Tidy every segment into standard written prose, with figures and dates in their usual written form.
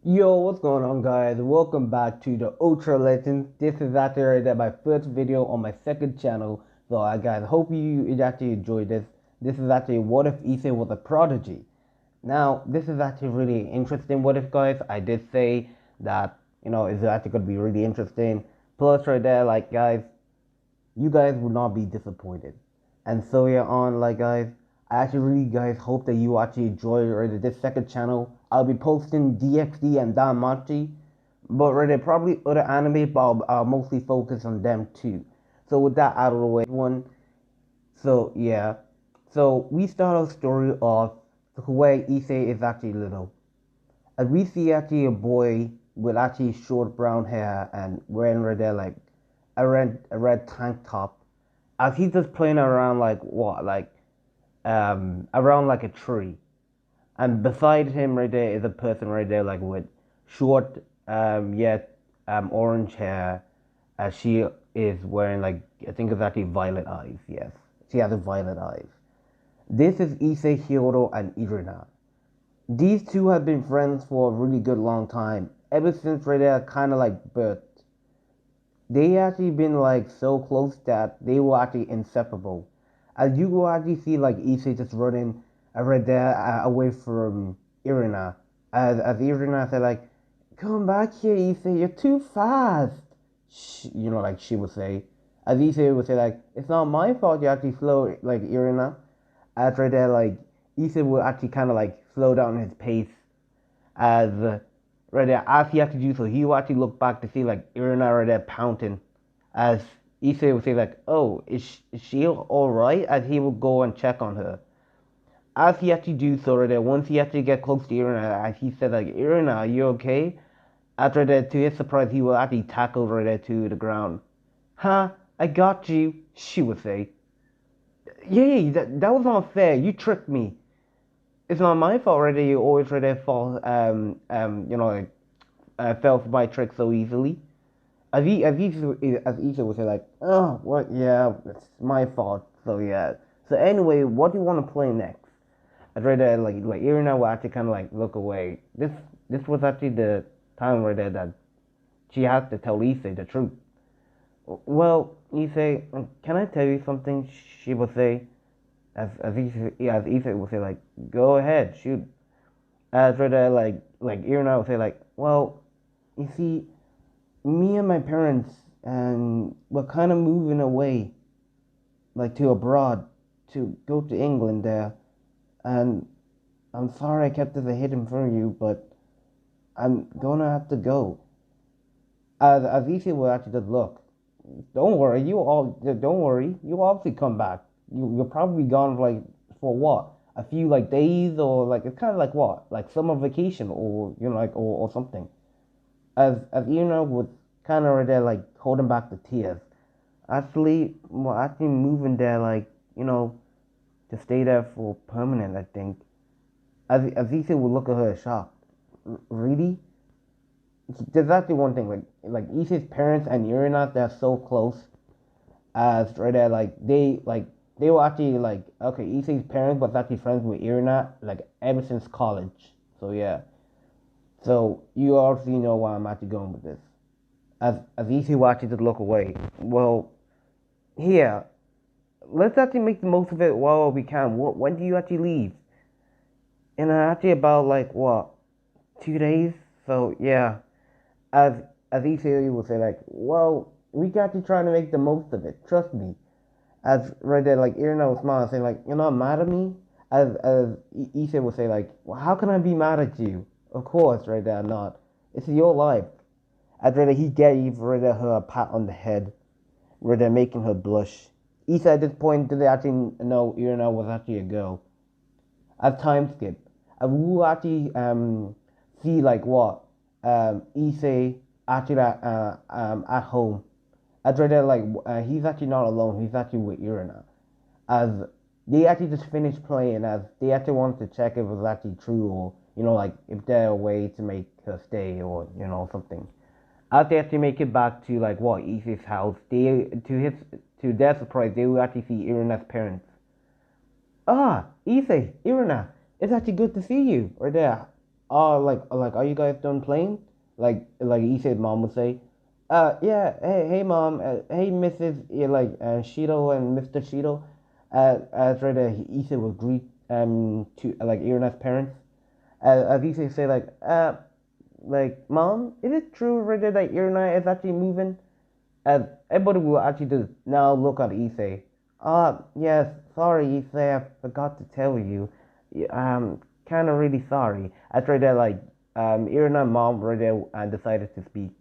Yo, what's going on, guys? Welcome back to the Ultra Legends. This is actually my first video on my second channel. So, guys, hope you actually enjoyed this. This is actually what if issei was a prodigy. Now, this is actually really interesting. What if, guys? I did say that it's actually gonna be really interesting. Plus, right there, like, guys, you guys will not be disappointed. And so yeah, on like guys, I actually really guys hope that you actually enjoy this second channel. I'll be posting DXD and Danmachi, but probably other anime, but I'll mostly focus on them too. So with that out of the way, one. So yeah, so we start our story off where Issei is actually little. And we see actually a boy with actually short brown hair and wearing like a red tank top as he's just playing around like what around like a tree, and beside him right there is a person right there like with short yet orange hair, as she is wearing like I think it's actually violet eyes. Yes, she has a violet eyes. This is Issei, Hiro, and Irina. These two have been friends for a really good long time, ever since right there kind of like birth. They actually been like so close that they were actually inseparable. As you will actually see like Issei just running right there away from Irina. As Irina said like, come back here Issei, you're too fast. Like she would say. As Issei would say like, it's not my fault you actually slow like Irina. As right there like Issei would actually kind of like slow down his pace as right there, as he had to do so, he would actually look back to see like Irina right there pouting, as Issei would say like, "Oh, is she all right?" As he would go and check on her. As he had to do so right there, once he had to get close to Irina, as he said like, "Irina, are you okay?" After that, to his surprise, he will actually tackle right there to the ground. Huh? I got you, she would say. Yay, that was not fair. You tricked me. It's not my fault, right? You always right there fall, like fell for my trick so easily. As easy would say like, oh, what? Yeah, it's my fault. So yeah. So anyway, what do you want to play next? I'd rather like Irina will actually kind of like look away. This was actually the time right there that she has to tell Issei the truth. Well, Issei, can I tell you something? She will say, as Issei will say like, go ahead, shoot. As rather like Irina will say like, well, you see, me and my parents and we're kind of moving away like to abroad to go to England there, and I'm sorry I kept this a hidden from you, but I'm gonna have to go. As Issei will actually just look, don't worry, you obviously come back. You'll probably be gone for what, a few like days, or like it's kind of like what, like summer vacation, or like or something. As was kind of right there like holding back the tears. Actually moving there, like, to stay there for permanent, I think. As Ethan would look at her shocked. Really? There's actually one thing, like Ethan's parents and Irina, they're so close. As right there, they were actually like, okay, Ethan's parents was actually friends with Irina like ever since college. So yeah. So you already know why I'm actually going with this. As Ethan will actually just look away. Well, here, let's actually make the most of it while we can. When do you actually leave? And actually about like what, 2 days? So yeah, as as ECU would say like, well, we got to try to make the most of it. Trust me. As right there, like Irina was smiling, saying like, you're not mad at me. As Issa would say like, well, how can I be mad at you? Of course, right there, I'm not. It's your life. As right there, he gave right there her a pat on the head, right there making her blush. Issa at this point did actually know Irina was actually a girl. As time skip, we will actually see like what Issei actually at home. As right there, like he's actually not alone. He's actually with Irina. As they actually just finished playing, as they actually wanted to check if it was actually true, or like if there a way to make her stay, or something. As they actually make it back to like what Issei's house, they to their surprise, they will actually see Irina's parents. Ah, Issei, Irina, it's actually good to see you right there. oh, like, are you guys done playing? Like Issei's mom would say, yeah, hey, mom, hey, Mrs. Yeah, like, Shido and Mr. Shido, as right, Issei would greet, to, like, Irena's parents, as Issei say, like, mom, is it true right there that Irena is actually moving? As everybody will actually just now look at Issei. Yes, sorry, Issei, I forgot to tell you. Kind of really sorry. After that, like, Irina mom right there decided to speak.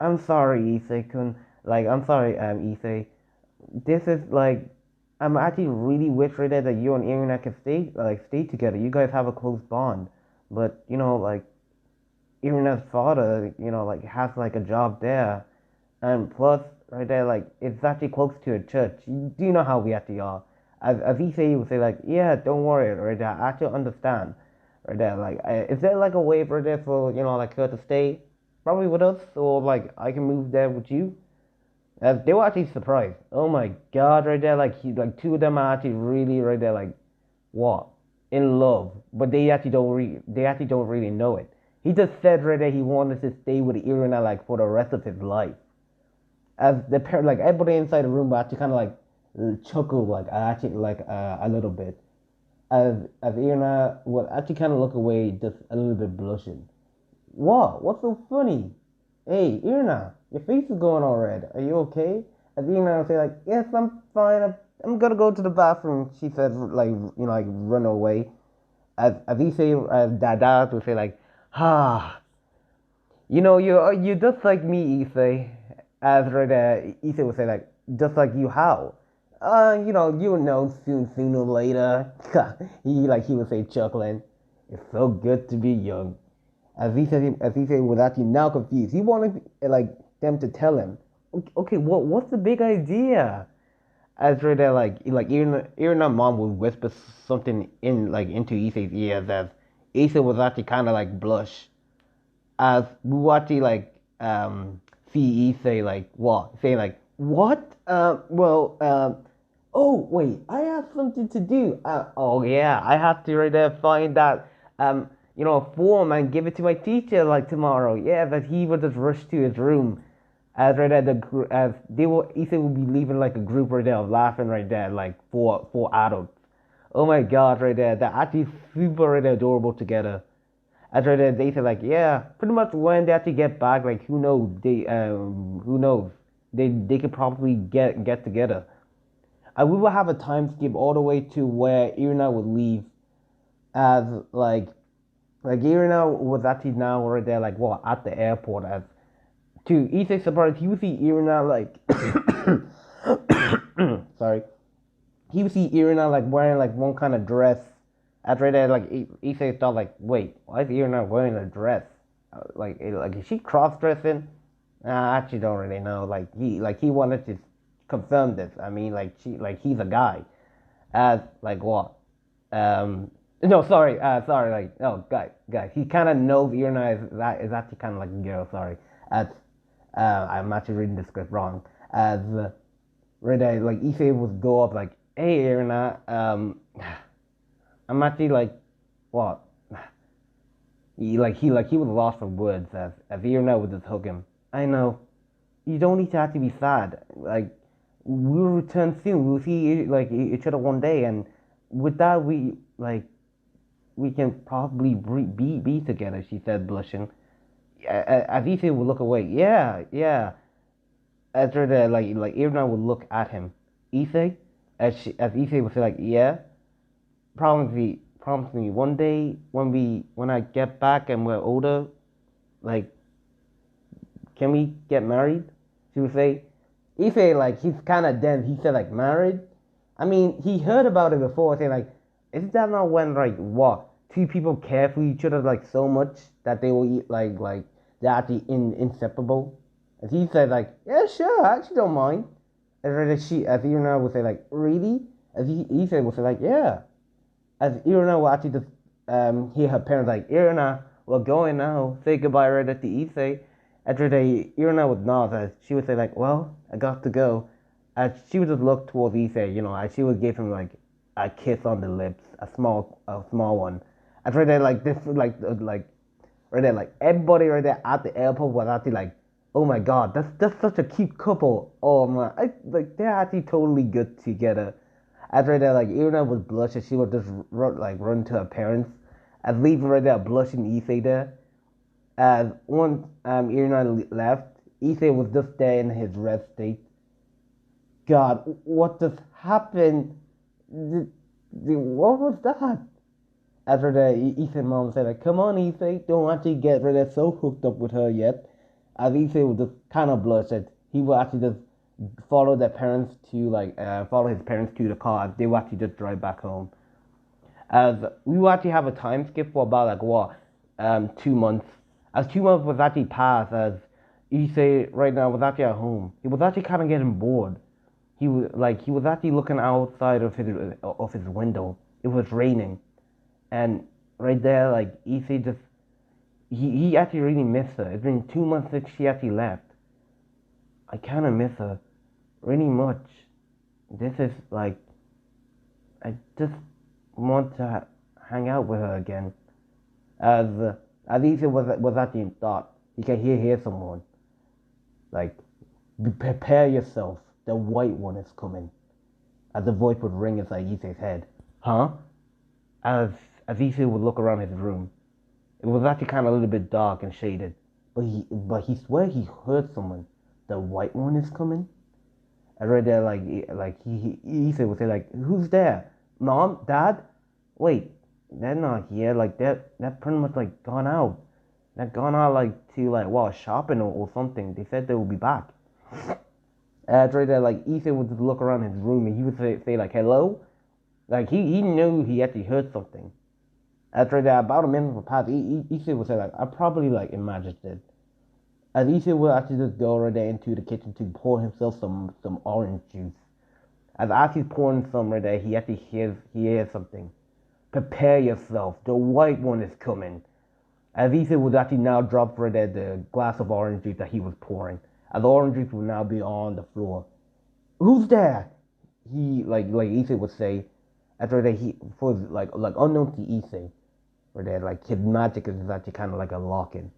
I'm sorry, Issei-kun. Like, I'm sorry, Issei. This is like, I'm actually really wish right there that you and Irina can stay together. You guys have a close bond. But, like, Irina's father, like, has, like, a job there. And plus, right there, like, it's actually close to a church. Do you know how we actually are? As he say, he would say, like, yeah, don't worry, right there, I actually understand. Right there, like, is there, like, a way right there for, like, her to stay? Probably with us, or, like, I can move there with you? They were actually surprised. Oh my god, right there, like, two of them are actually really, right there, like, what? In love. But they actually don't really know it. He just said right there he wanted to stay with Irina, like, for the rest of his life. As the pair, like everybody inside the room, actually kind of like chuckle, like actually like a little bit. As Irina would actually kind of look away, just a little bit blushing. What? What's so funny? Hey, Irina, your face is going all red. Are you okay? As Irina would say like, yes, I'm fine. I'm gonna go to the bathroom. She said like run away. As he say, as Dada would say like, ah, you're just like me, Issei. As right, Issei would say like, just like you, how? You would know sooner or later. he would say chuckling. It's so good to be young. As he said, was actually now confused. He wanted like them to tell him, okay, what's the big idea? As right there, like even our mom would whisper something into Issei's ears as Issei was actually kind of like blush as Buwachi CE say like what? Say like what? Oh wait, I have something to do. Oh yeah, I have to right there find that form and give it to my teacher like tomorrow. Yeah, that he would just rush to his room. As right there, as they will, Issa will be leaving like a group right there of laughing right there, like four adults. Oh my god, right there, they're actually super right there adorable together. After that, they said like, yeah, pretty much when they actually get back, like who knows? They could probably get together. We will have a time skip all the way to where Irina would leave, as like Irina was actually now right there, like what at the airport. As to Issei's surprise, he would see Irina like, sorry, he would see Irina like wearing like one kind of dress. After that, like Issei thought, like, wait, why is Irina wearing a dress? Like is she cross dressing? I actually don't really know. He wanted to confirm this. I mean, he's a guy. As like what? No, sorry. Like no, guys. He kind of knows Irina is actually kind of like a girl. Sorry. As I'm actually reading the script wrong. As right, like Issei would go up like, hey Irina, I'm actually like, what? He was lost for words as Irina would just hook him. I know. You don't need to have to be sad. Like, we'll return soon. We'll see like each other one day, and with that we can probably be together. She said, blushing. As Issei would look away. Yeah. After that, like Irina would look at him. Issei, as Issei would say like, yeah. Promise me one day when I get back and we're older, like, can we get married? She would say. He said like he's kind of dense. He said like married. I mean, he heard about it before. Saying like, is that not when like what two people care for each other like so much that they will eat like they're actually inseparable? And he said like, yeah, sure, I actually don't mind. As Irina would say like, really? As he said would say like, yeah. As Irina will actually just hear her parents like, Irina, we're going now. Say goodbye right at the Issei. After Irina would nod as she would say like, well, I got to go. As she would just look towards Issei, as she would give him like a kiss on the lips, a small one. After like this, like right there, like everybody right there at the airport was actually like, oh my god, that's such a cute couple. Oh man, like they're actually totally good together. As right there, like Irina was blushing, she would just run to her parents, and leaving right there blushing Issei there. As once Irina left, Issei was just there in his rest state. God, what just happened? What was that? After that, Ethan mom said, like, come on, Ethan, don't actually get rid of so hooked up with her yet. As Ethan would just kind of blush that he would actually just follow their parents to, follow his parents to the car. They would actually just drive back home. As we would actually have a time skip for about, 2 months. As 2 months was actually passed, as Ethan right now was actually at home. He was actually kind of getting bored. He was actually looking outside of his window. It was raining. And right there, like Issei just he actually really missed her. It's been 2 months since she actually left. I kind of miss her really much. This is like I just want to hang out with her again. As as Issei was actually in thought, he can hear someone like prepare yourself. The white one is coming. As the voice would ring inside Issei's head. Huh? As Issei would look around his room. It was actually kind of a little bit dark and shaded, but he swear he heard someone. The white one is coming. I read that Issei would say like, who's there? Mom, Dad? Wait, they're not here. Like they're pretty much like gone out. They're gone out like to shopping or something. They said they will be back. After that, like Issei would just look around his room and he would say like, hello. Like he knew he actually heard something. After that, about a minute would pass, Issei would say like, I probably like imagined it. As Issei would actually just go right there into the kitchen to pour himself some orange juice. As he's pouring some right there, he actually hears something. Prepare yourself, the white one is coming. As Issei would actually now drop right there the glass of orange juice that he was pouring. As the orange juice would now be on the floor. Who's there? He like Issei would say. After that, he for like unknown to Issei, where that like his magic is actually kind of like a lock-in.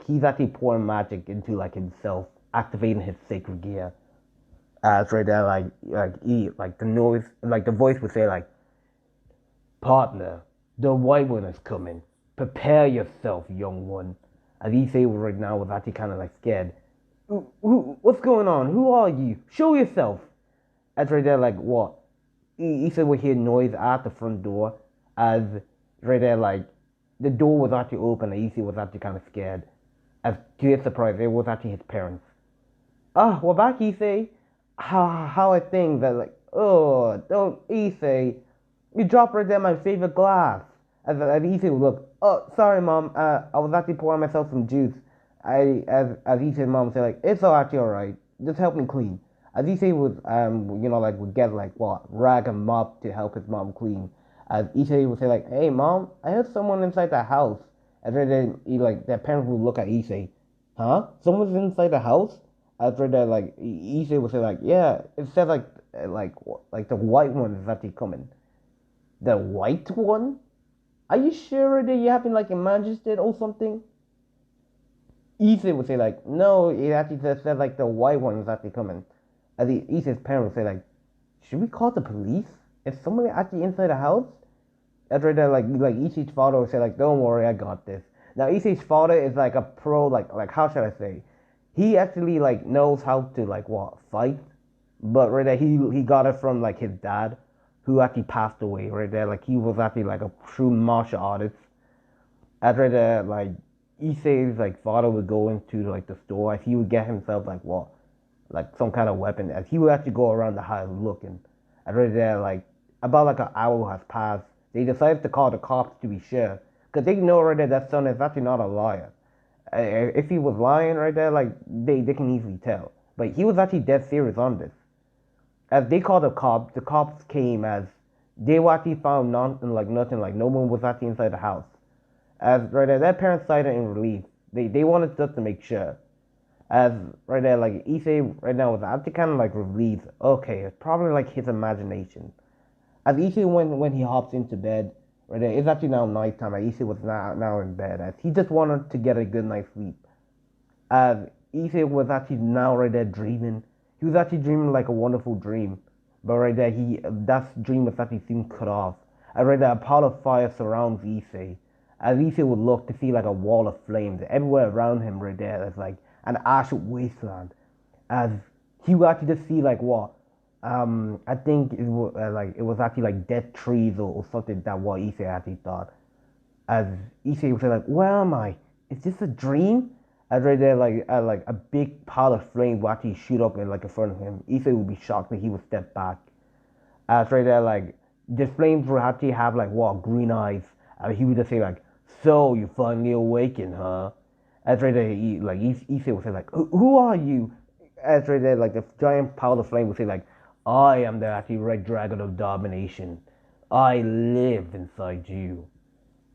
He's actually pouring magic into like himself, activating his sacred gear. As right there, the noise, like the voice would say like, partner, the white one is coming. Prepare yourself, young one. As Issei right now was actually kind of like scared. What's going on? Who are you? Show yourself. As right there, like what? Issei would hear noise at the front door. As right there, like the door was actually open, and Issei was actually kind of scared. As to his surprise, it was actually his parents. Ah, we're back, Issei. How I think that like, oh, don't Issei, you dropped right there my favorite glass. As Issei would look, oh, sorry, mom. I was actually pouring myself some juice. As Issei's mom said like, it's actually alright. Just help me clean. As Issei would would get rag and mop to help his mom clean. As Issei would say like, hey mom, I heard someone inside the house. And then their parents would look at Issei, huh? Someone's inside the house? After that, Issei would say like, yeah, it said like the white one is actually coming. The white one? Are you sure that you haven't imagined it or something? Issei would say like, no, it actually said like the white one is actually coming. As Issei's parents would say like, should we call the police? Is somebody actually inside the house? After that, Issei's father would say like, don't worry, I got this. Now Issei's father is like a pro, how should I say? He actually knows how to fight, but right there he got it from his dad, who actually passed away. Right there, he was actually a true martial artist. After that, Issei's father would go into the store, as he would get himself some kind of weapon, as he would actually go around the house looking. After that, about an hour has passed. They decided to call the cops to be sure, because they know right there that son is actually not a liar. If he was lying right there, they can easily tell. But he was actually dead serious on this. As they called the cops came as they actually found nothing, no one was actually inside the house. As right there, their parents cited in relief. They wanted just to make sure. As right there, Issei right now was actually kind of relieved. Okay, it's probably his imagination. As Issei when he hops into bed, Right there, it's actually now nighttime. Issei was now in bed as he just wanted to get a good night's sleep. As Issei was actually now right there dreaming. He was actually dreaming like a wonderful dream. But right there, that dream was actually soon cut off. And right there, a pile of fire surrounds Issei. As Issei would look to see like a wall of flames everywhere around him right there. It's like an ash wasteland. As he would actually just see like what I think it was actually like dead trees or something that what Issei actually thought. As Issei would say like, "Where am I? Is this a dream?" As right there, like a big pile of flames would actually shoot up in front of him. Issei would be shocked, but he would step back. As right there, like the flames would actually have like what green eyes. And he would just say like, "So you finally awakened, huh?" As right there, Issei would say like, "Who are you?" As right there, like the giant pile of flame would say like, "I am the actually red dragon of domination. I live inside you.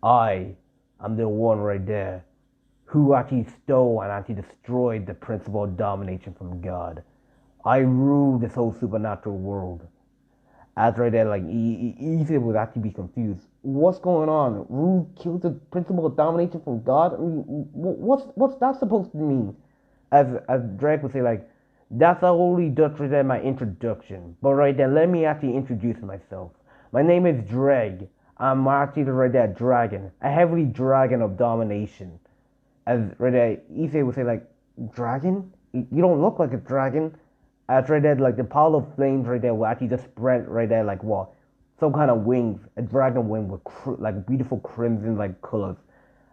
I am the one right there who actually stole and actually destroyed the principle of domination from God. I rule this whole supernatural world." As right there, like Issei would actually be confused. What's going on? Rule killed the principle of domination from God. I mean, what's that supposed to mean? As Drake would say, like, "That's only just right there my introduction. But right there, let me actually introduce myself. My name is Dreg. I'm actually right there, dragon, a heavily dragon of domination." As right there, Issei would say like, "Dragon? You don't look like a dragon." As right there, like the pile of flames right there will actually just spread right there like what? Some kind of wings, a dragon wing with like beautiful crimson like colors.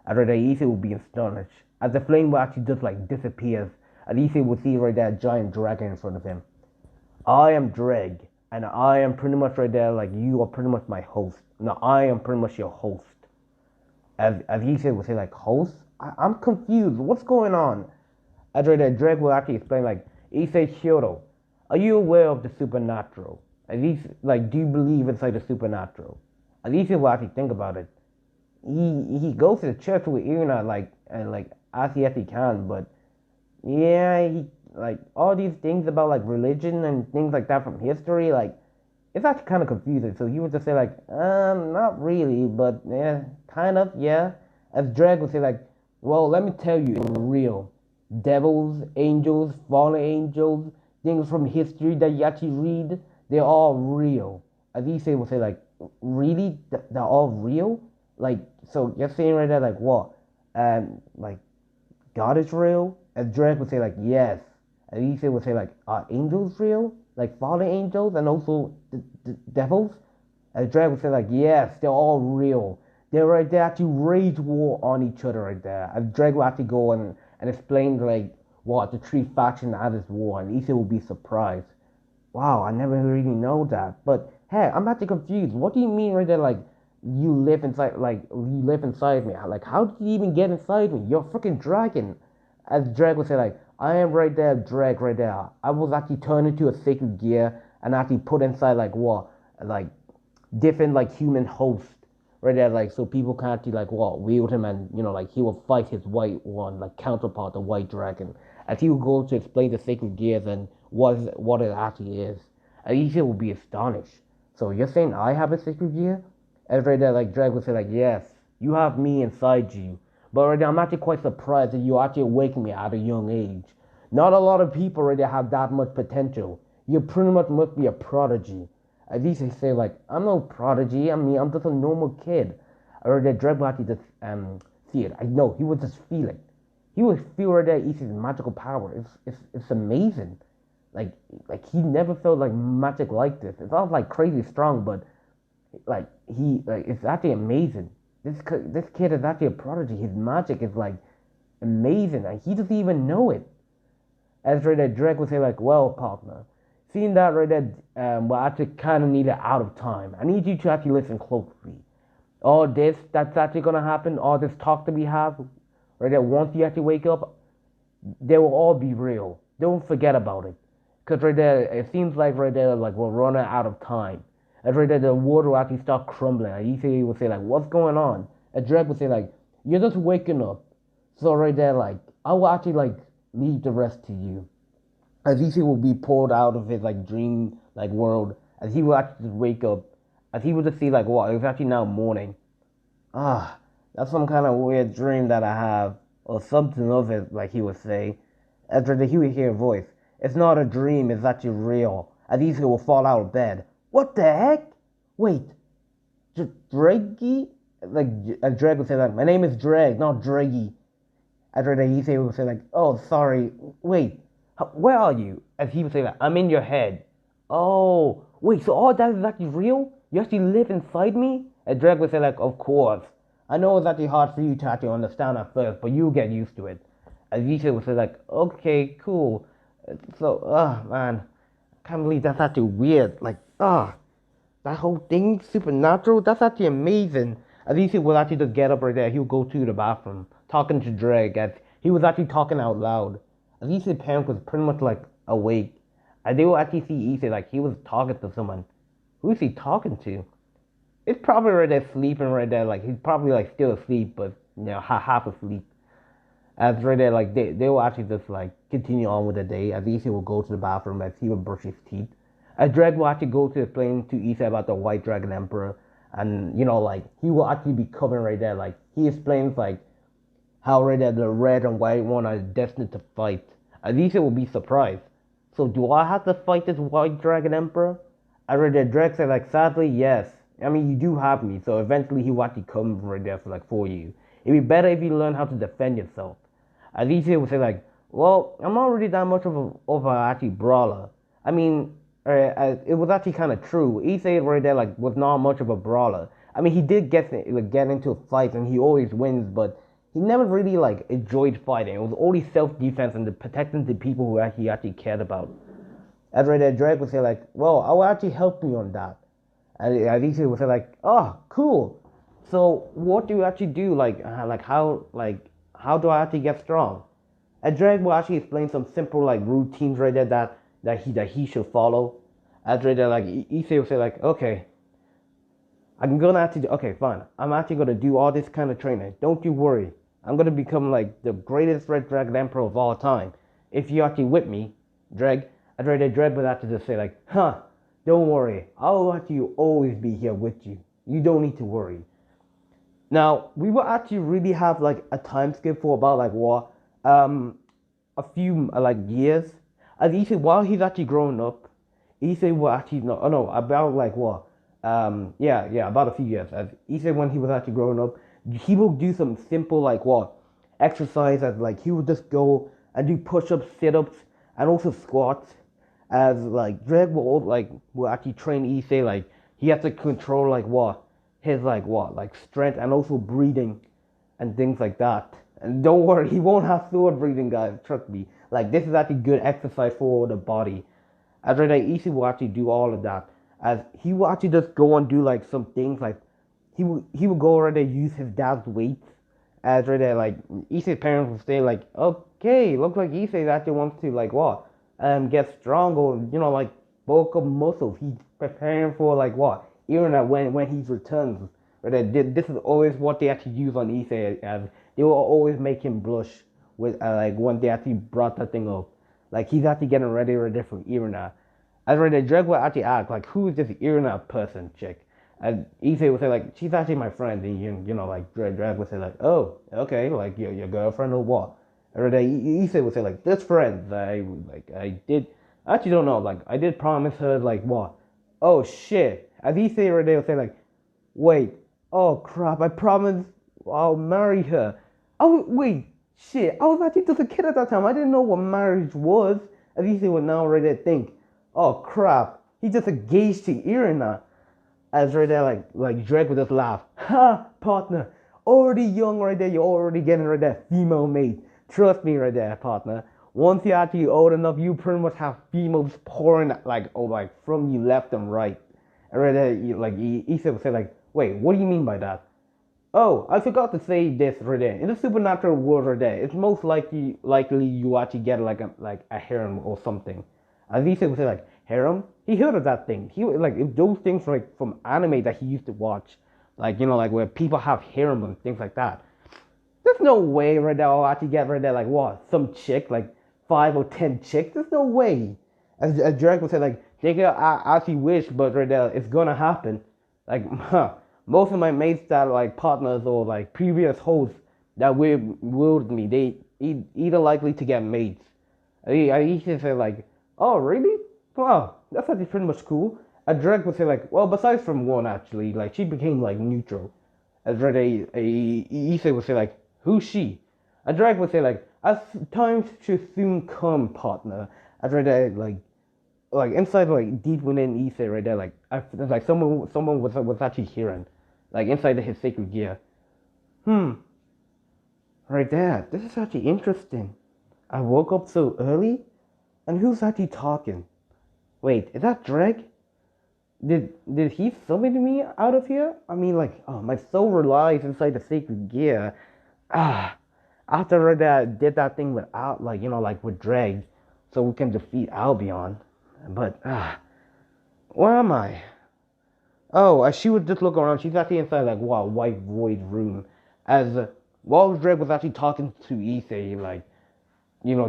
As right there, Issei will be astonished. As the flame will actually just like disappears, and Issei will see right there a giant dragon in front of him. "I am Dreg, and I am pretty much right there like you are pretty much my host. No, I am pretty much your host." As Issei would say like, "Host? I'm confused. What's going on?" As right there, Dreg will actually explain like, "Issei Shiro, are you aware of the supernatural? At least, like, do you believe inside the supernatural?" At least he will actually think about it. He goes to the church with Irina like as he actually can, but yeah, he like all these things about like religion and things like that from history, like it's actually kind of confusing. So he would just say like, not really, but yeah, kind of, yeah. As Drag would say like, "Well, let me tell you, it's real. Devils, angels, fallen angels, things from history that you actually read, they're all real." As Issei would say like, "Really? They're all real? Like, so you're saying right there like what? Like God is real?" As Drake would say like, "Yes." And Issei would say like, "Are angels real? Like fallen angels and also the devils?" And Drake would say like, "Yes, they're all real. They're right there to wage war on each other right there." And Drake would actually go and explain like what the three factions at this war, and Issei would be surprised. "Wow, I never really know that. But hey, I'm actually confused. What do you mean right there? Like you live inside me. Like how did you even get inside me? You're a freaking dragon." As Drake would say, like, "I am right there, Drake, right there. I was actually turned into a sacred gear and actually put inside like what, like different like human hosts right there, like so people can actually like what wield him, and like he will fight his white one like counterpart, the white dragon." As he will go to explain the sacred gears and what it actually is, Alicia will be astonished. "So you're saying I have a sacred gear?" And right there, like Drake would say, like, "Yes, you have me inside you. But right there, I'm actually quite surprised that you actually awakened me at a young age. Not a lot of people right there have that much potential. You pretty much must be a prodigy." At least they say like, "I'm no prodigy. I mean, I'm just a normal kid." Or that Drake would actually just see it. I know he would just feel it. He would feel right there Issei's magical power. It's amazing. Like he never felt like magic like this. It's not like crazy strong, but like it's actually amazing. This kid is actually a prodigy. His magic is like amazing, and he doesn't even know it. As right there, Drake would say like, "Well, partner, seeing that right there, well, I actually kind of need it out of time. I need you to actually listen closely. All this that's actually gonna happen, all this talk that we have, right there, once you actually wake up, they will all be real. Don't forget about it. Because right there, it seems like right there, like we're running out of time. And right there, the water will actually start crumbling. And he would say like, "What's going on?" And Drake would say like, "You're just waking up." So right there, like, I will actually like leave the rest to you. As Issei will be pulled out of his like dream like world, as he will actually just wake up, as he will just see like what, it's actually now morning. Ah, that's some kind of weird dream that I have, or something of it, like he would say. After he would hear a voice. It's not a dream, it's actually real. At least he will fall out of bed. What the heck? Wait, Dreggy? Like, Dreg would say like, my name is Dreg, not Dreggy. After that, he would say like, oh, sorry, wait, where are you? As he would say like, I'm in your head. Oh, wait, so all that is actually real? You actually live inside me? And Dreg would say like, of course. I know it's actually hard for you to actually understand at first, but you'll get used to it. As Yusha would say like, okay, cool. So, man, I can't believe that's actually weird. Like, that whole thing, supernatural, that's actually amazing. At least he would actually just get up right there. He would go to the bathroom, talking to Drake. As he was actually talking out loud. At least his parents was pretty much like awake. And they will actually see Issei like he was talking to someone. Who is he talking to? It's probably right there sleeping right there. Like he's probably like still asleep, but half asleep. As right there, like they will actually just like continue on with the day. As Issei will go to the bathroom as he will brush his teeth. As Dreg will actually go to explain to Issei about the White Dragon Emperor, and like he will actually be coming right there. Like he explains like how right there the red and white one are destined to fight. As Issei will be surprised. So do I have to fight this White Dragon Emperor? I read that Dreg said like sadly yes. I mean you do have me, so eventually he will actually come right there for like for you. It'd be better if you learn how to defend yourself. Alicia would say like, "Well, I'm not really that much of a actually brawler. I mean, it was actually kind of true. Issei right there like was not much of a brawler. I mean, he did get into fights and he always wins, but he never really like enjoyed fighting. It was only self defense and the protecting the people who he actually cared about." As right there, Drake would say like, "Well, I will actually help you on that." And Alicia would say like, "Oh, cool. So what do you actually do? How do I actually get strong?" And Drake will actually explain some simple like routines right there that he should follow. As right there, like Issei will say like, okay, I'm gonna actually okay, fine. I'm actually gonna do all this kind of training. Don't you worry. I'm gonna become like the greatest Red Dragon Emperor of all time. If you actually with me, Dreg, I'd rather Dreg would have to just say like, don't worry. I'll actually always be here with you. You don't need to worry. Now we will actually really have like a time skip for about like what a few like years. As Issei while he's actually growing up, Issei will actually no about like what yeah about a few years. As Issei when he was actually growing up, he will do some simple like what exercise as like he would just go and do push-ups, sit-ups, and also squats. As like Dreg will actually train Issei like he has to control like what his like strength and also breathing and things like that. And don't worry, he won't have sword breathing, guys. Trust me. Like this is actually good exercise for the body. As right like Issei will actually do all of that. As he will actually just go and do like some things like he will go right there use his dad's weights. As right there like Issei's parents will say like, okay, looks like Issei actually wants to like what get stronger. Like bulk up muscles. He's preparing for like what even when he returns. Right there, this is always what they actually use on Issei as they will always make him blush with like when they actually brought that thing up. Like he's actually getting ready for Irina. As ready, Dreg will actually ask like, who is this Irina person chick? And Issei would say like, she's actually my friend. And like Dreg would say like, oh, okay, like your girlfriend or what? And Issei would say like, this friend. I did I actually don't know. Like I did promise her like what? Oh shit. As Issei right there would say like, wait, oh crap, I promised I'll marry her. Oh, wait, shit, I was actually just a kid at that time. I didn't know what marriage was. At least they would now already think, oh crap, he's just engaged to Irina. As right there, like Drake would just laugh. Ha, partner, already young right there, you're already getting right there, female mate. Trust me right there, partner. Once you're actually old enough, you pretty much have females pouring like from you left and right. And right there, like Issa would say like, wait, what do you mean by that? Oh, I forgot to say this right there. In the supernatural world right there, it's most likely you actually get like a harem or something. As he said, would say like harem. He heard of that thing. He like if those things like from anime that he used to watch, like like where people have harem and things like that. There's no way right there I'll actually get right there like what some chick like 5 or 10 chicks. There's no way. As Drake would say like they can as he wish, but right there it's gonna happen. Like most of my mates that like partners or like previous hosts that were with me, they either likely to get mates. I used to say like, oh really? Wow, that's actually pretty much cool. A Drake would say like, well, besides from one actually, like she became like neutral. As read a Issei would say like, who's she? A Drake would say like, as time should soon come, partner. As read a like inside like deep within Issei right there, like like someone was actually hearing, like inside his sacred gear. Hmm, right there. This is actually interesting. I woke up so early, and who's actually talking? Wait, is that Drake? Did he summon me out of here? I mean, like, oh, my soul relies inside the sacred gear. Ah, after that, did that thing without, like, like with Drake, so we can defeat Albion. But where am I? Oh, as she would just look around, she's actually inside like wow, white void room. As while Drake was actually talking to Issei, like,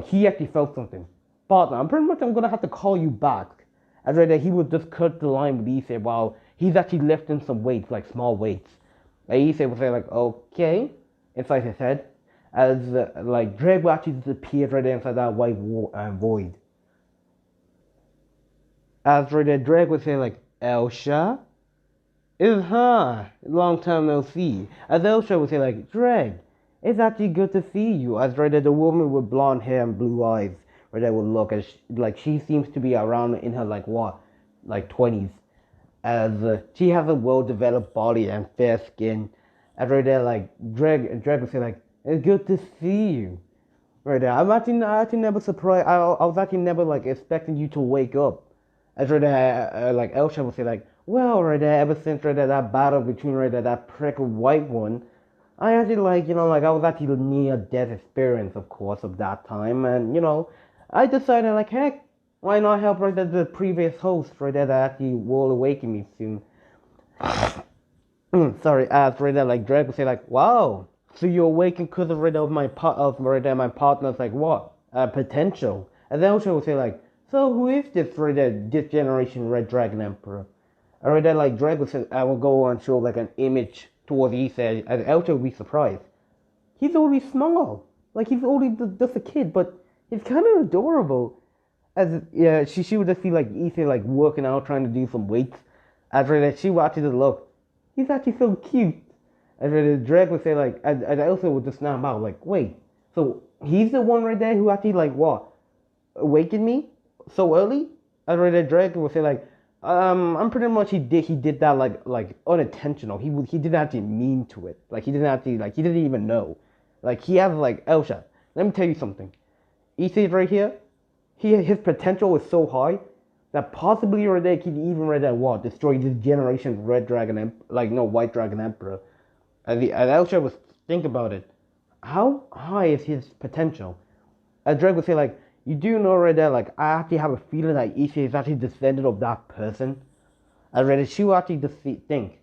he actually felt something. Partner, I'm gonna have to call you back. As right that he would just cut the line with Issei while he's actually lifting some weights, like small weights. Like Issei would say like, okay, inside his head. As like Drake would actually disappear right there inside that white void. As right there, Drake would say like, Elsha? It's her. Long time no see. As Elsha would say like, Drake, it's actually good to see you. As right there, the woman with blonde hair and blue eyes right there would look as like she seems to be around in her like what, like 20s. As she has a well-developed body and fair skin. As right there, like Drake would say like, it's good to see you. Right there, I actually never surprised. I was actually never like expecting you to wake up. As right there, like Elsha would say like, well, right there, ever since right there, that battle between right there, that prick white one, I actually like, like I was actually near death experience, of course, of that time, and I decided like, heck, why not help right there the previous host right there that actually will awaken me soon. Sorry, as right there, like Drake would say like, wow, so you awaken because of right there of right there my partner's like what, potential, and then Elsha would say like, so who is this right there, this generation Red Dragon Emperor? I read that like Drake would say, I will go and show like an image towards Issei, and Elcha would be surprised. He's only small, like he's only just a kid, but he's kind of adorable. As yeah, she would just see like Issei like working out, trying to do some weights. As read that she would actually just look, he's actually so cute. As read that Drake would say like, as Elsa would just snap out like, wait, so he's the one right there who actually like what, awakened me so early? As read that Drake would say like, I'm pretty much he did that like unintentional. He didn't actually mean to it. Like he didn't actually like he didn't even know. Like he has like Elsha. Let me tell you something. Issei right here, his potential is so high that possibly right there could even right there what destroy this generation's red dragon white dragon emperor. And Elsha was think about it. How high is his potential? As Drake would say like, you do know right there, like, I actually have a feeling that Issei is actually descendant of that person. I read it, she will actually just think,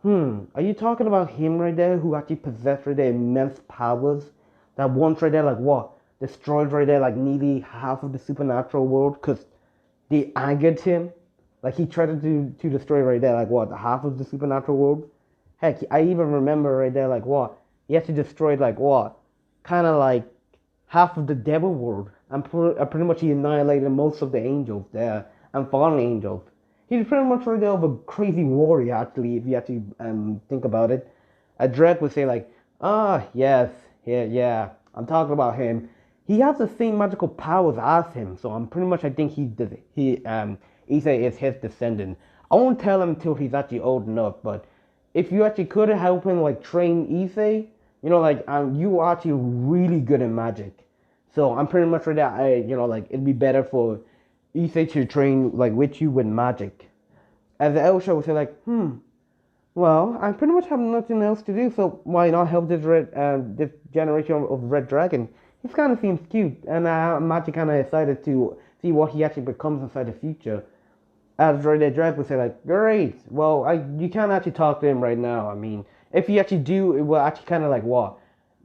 are you talking about him right there who actually possessed right there immense powers that once right there, like what, destroyed right there, like nearly half of the supernatural world because they angered him? Like he tried to destroy right there, like what, half of the supernatural world? Heck, I even remember right there, like what, he actually destroyed like what, kind of like half of the devil world. And pretty much he annihilated most of the angels there and fallen angels. He's pretty much right there of a crazy warrior actually, if you actually think about it. A Drake would say like, yes, yeah, I'm talking about him. He has the same magical powers as him, so I'm pretty much I think Issei is his descendant. I won't tell him until he's actually old enough, but if you actually could help him like train Issei, you are actually really good at magic. So I'm pretty much right there. Like it'd be better for Issei to train like with you with magic. As the Elsha would say like, well, I pretty much have nothing else to do, so why not help this generation of Red Dragon? He kind of seems cute, and I'm actually kind of excited to see what he actually becomes inside the future. As Red Dragon would say like, great. Well, you can't actually talk to him right now. I mean, if you actually do, it will actually kind of like what?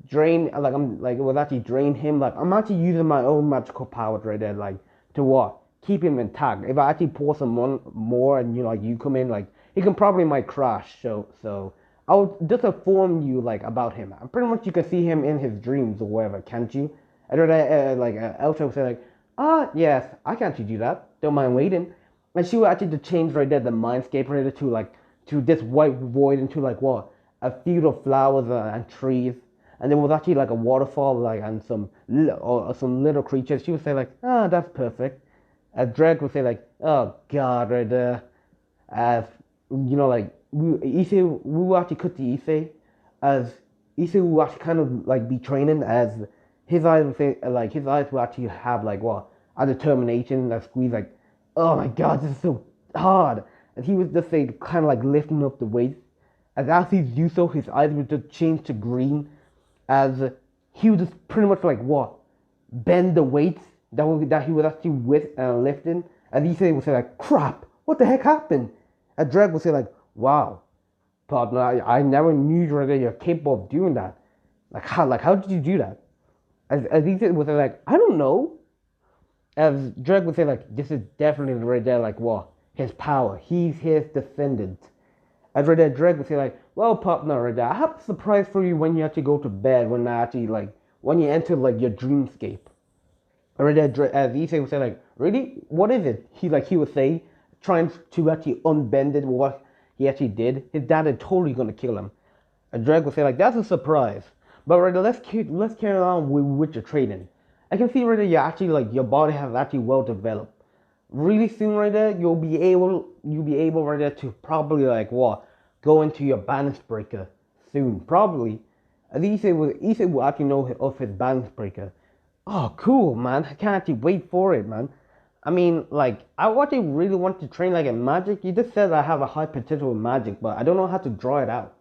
Drain it will actually drain him. Like I'm actually using my own magical powers right there, like to what? Keep him intact. If I actually pour some more and like you come in, like he can probably might crash. So I'll just inform you like about him. Pretty much you can see him in his dreams or whatever, can't you? And then Elsa would say like, yes, I can't do that. Don't mind waiting. And she would actually change right there the mindscape right there to like to this white void into like what a field of flowers and trees, and there was actually like a waterfall like and some little creatures. She would say like, that's perfect. As Drake would say like, oh god, right there. As you know, like we will actually cut the issei, as issei will actually kind of like be training as his eyes would say like his eyes will actually have like what a determination that squeeze like, oh my god, this is so hard. And he was just say kind of like lifting up the weight. As he do so, his eyes would just change to green, as he would just pretty much like what bend the weights that he was actually with lifting. And he would say like, crap, what the heck happened? And Drake would say like, wow, partner, I never knew that you're capable of doing that. How did you do that? As he would say like, I don't know. As Drake would say like, this is definitely right there like what his power. He's his descendant. As right there, Drake would say like, well, partner, right there, I have a surprise for you when you actually go to bed. When you enter like your dreamscape. Right there, as Issei would say like, really? What is it? He would say, trying to actually unbend it what he actually did. His dad is totally gonna kill him. And Drake would say like, that's a surprise. But right there, let's carry on with your training. I can see right there, you're actually like your body has actually well developed. Really soon right there, you'll be able right there to probably like what go into your balance breaker soon. Probably. As Issei will actually know of his balance breaker. Oh, cool, man. I can't actually wait for it, man. I mean, like, I actually really want to train like in magic. You just said I have a high potential in magic, but I don't know how to draw it out.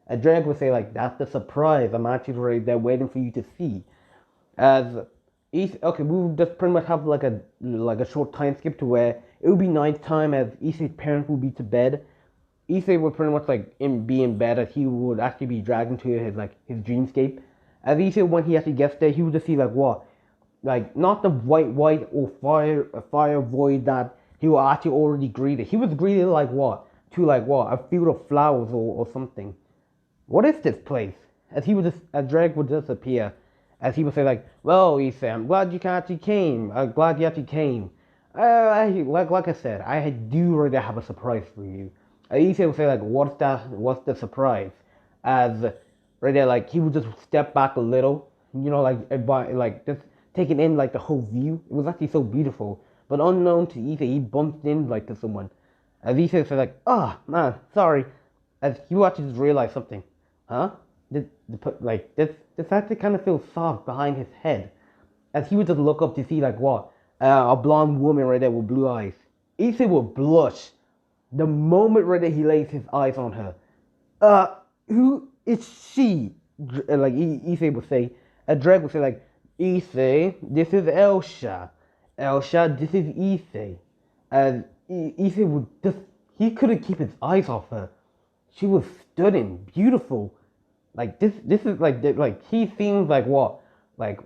And Drake would say, like, that's the surprise. I'm actually right there waiting for you to see. As okay, we will just pretty much have like a short time skip to where it would be night time as Issei's parents would be to bed. Issei would pretty much like be in bed as he would actually be dragged into his dreamscape. As Issei, when he actually gets there, he would just see like what, like not the white or fire void that he was actually already greeted. He was greeted like what to like what a field of flowers or something. What is this place? As Drake would disappear, as he would say like, well, Issei, I'm glad you actually came. I'm glad you actually came. Like I said, I do really have a surprise for you. Issei would say like, what's that? What's the surprise? As right there, like he would just step back a little, you know, like just taking in like the whole view. It was actually so beautiful. But unknown to Issei, he bumped in like to someone. As Issei would say like, man, sorry. As you actually just realized something, huh? This actually kind of feels soft behind his head. As he would just look up to see like what a blonde woman right there with blue eyes. Issei would blush the moment right there he lays his eyes on her. Who is she? Like Issei would say. And Drake would say like, Issei, this is Elsa. Elsa, this is Issei. And Issei would he couldn't keep his eyes off her. She was stunning, beautiful. Like this is like he seems like what, like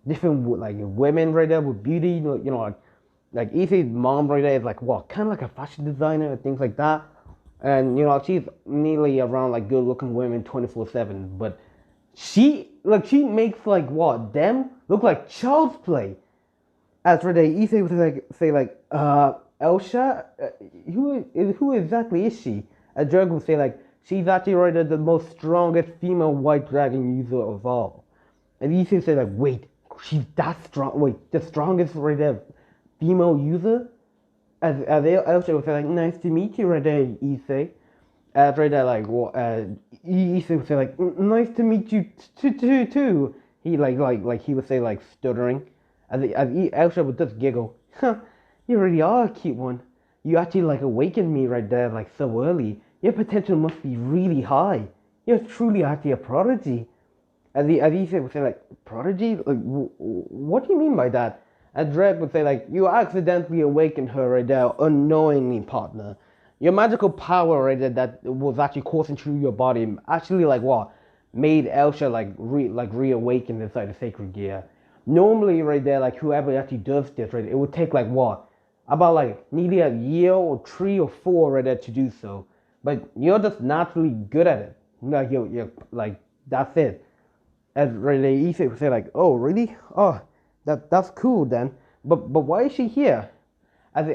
different like women right there with beauty. You know, like Issei's mom right there is like what, kind of like a fashion designer and things like that. And you know, she's nearly around like good looking women 24/7. But she makes like what them look like child's play. As for the Issei would say like Elsa, who exactly is she? And Drake would say like, she's actually right there the most strongest female white dragon user of all. And Issei said like, wait, she's that strong? Wait, the strongest right there female user? As Elsa would say like, nice to meet you right there, Issei. As right there like, Issei would say like, nice to meet you too. He like he would say like stuttering. As Elsa would just giggle. Huh, you really are a cute one. You actually like awakened me right there like so early. Your potential must be really high. You're truly actually a prodigy. As Issei would say like, prodigy? Like, what do you mean by that? And Drake would say like, you accidentally awakened her right there unknowingly, partner. Your magical power right there that was actually coursing through your body actually like what? Made Elsa like reawaken inside the sacred gear. Normally right there, like whoever actually does this right, it would take like what? About like nearly a year or 3 or 4 right there to do so. but you're just naturally good at it. Like you're like that's it. As really easy to say like, oh really? Oh, that's cool then. But why is she here? As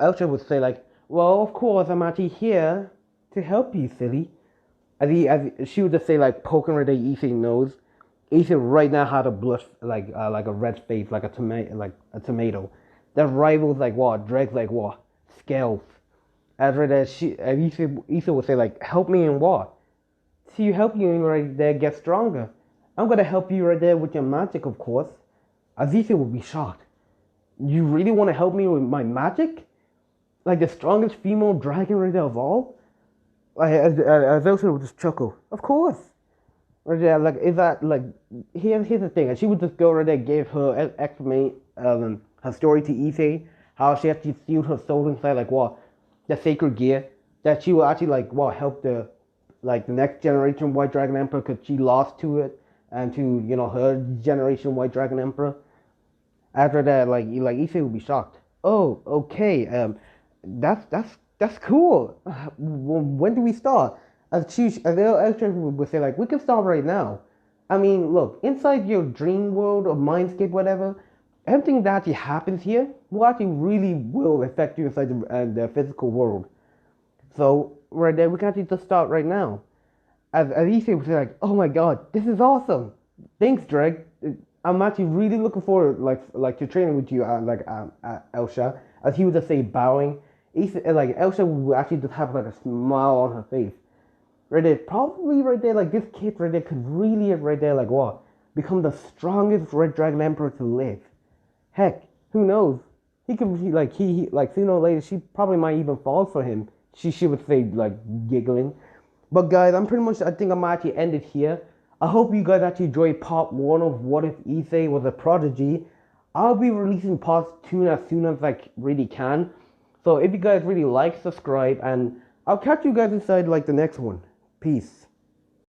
Elsa would say like, well of course I'm actually here to help you, silly. As she would just say like poking her the Issei nose. Issei right now had a blush like a red face like a tomato. That rivals like what dregs like what scales. As right there she Issei would say like help me in what? See you help you in right there get stronger. I'm gonna help you right there with your magic of course. Issei would be shocked. You really want to help me with my magic? Like the strongest female dragon right there of all? As Elsa would just chuckle. Of course. Right there, like, is that, like, here's the thing. And she would just go right there, give her explanation, her story to Issei, how she actually sealed her soul inside, like, what, the sacred gear, that she will actually, like, what, help the next generation White Dragon Emperor, because she lost to it, and to, you know, her generation White Dragon Emperor. After that, like Issei would be shocked. Oh, okay, that's cool. When do we start? As the extra would say, like, we can start right now. I mean, look, inside your dream world or mindscape, whatever, everything that actually happens here will actually really will affect you inside the physical world. So, right there, we can actually just start right now. As Issei would say, like, oh my god, this is awesome. Thanks, Dreg. I'm actually really looking forward, like to training with you, Elsha. As he would just say, bowing. Like, Elsha would actually just have, like, a smile on her face. Right there, probably right there, like this kid right there could really right there, like what, become the strongest Red Dragon Emperor to live. Heck, who knows? He could be like he like sooner or later she probably might even fall for him. She would say like giggling. But guys, I think I might actually end it here. I hope you guys actually enjoyed part 1 of What If Issei Was a Prodigy. I'll be releasing part 2 as soon as I really can. So if you guys really like, subscribe, and I'll catch you guys inside like the next one. Peace.